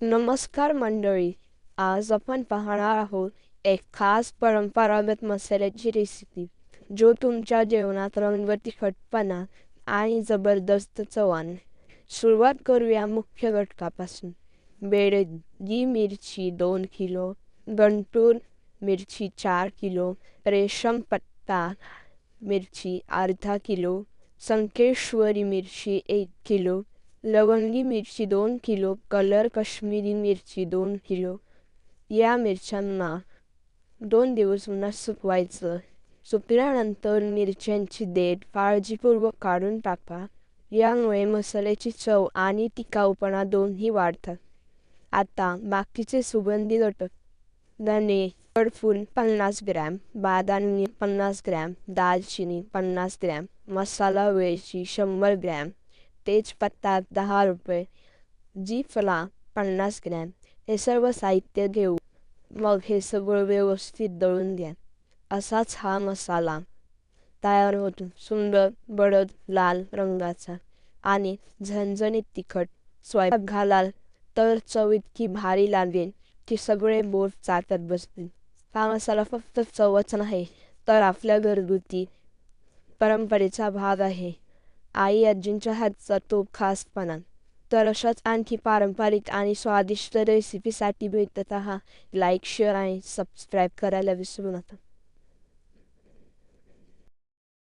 नमस्कार मंडळी. आज आपण पाहणार आहोत एक खास परंपरागत मसाल्याची रेसिपी जो तुमच्या जेवणात रंग, तिखटपणा आणि जबरदस्त चव आणेल. सुरुवात करूया मुख्य घटकापासून. बेडगी मिरची 2 किलो, गंटूर मिरची 4 किलो, रेशम पत्ता मिरची अर्धा किलो, संकेश्वरी मिरची 1 किलो, लवंगी मिरची 2 किलो, कलर काश्मीरी मिरची 2 किलो. या मिरच्यांना 2 दिवस उन्हात सुकवायचं. सुकल्यानंतर मिरच्यांची देठ काळजीपूर्वक काढून टाका. यामुळे मसाल्याची चव आणि टिकाऊपणा दोन्ही वाढतात. आता बाकीचे सुगंधी घटक. धने कडफूल 50 ग्रॅम, बदामी 50 ग्रॅम, दालचिनी 50 ग्रॅम, मसाला वेलची 100 ग्रॅम, तेजपत्ता 10 रुपये, जीफला 50 ग्रॅम. हे सर्व साहित्य घेऊ. मग हे सगळं व्यवस्थित दळून घ्या. असाच हा मसाला तयार होतो. सुंदर बडद लाल रंगाचा आणि झणझणीत तिखट. स्वयंपाक घालाल तर चव इतकी भारी लागेल की सगळे बोट चाटत बसतील. हा मसाला फक्त चवच नाही तर आपल्या घरगुती परंपरेचा भाग आहे. आई आजींच्या हातचा तो खासपणा. तर अशाच आणखी पारंपरिक आणि स्वादिष्ट रेसिपीसाठी भेटत रहा. लाईक, शेअर आणि सबस्क्राईब करायला विसरू नका.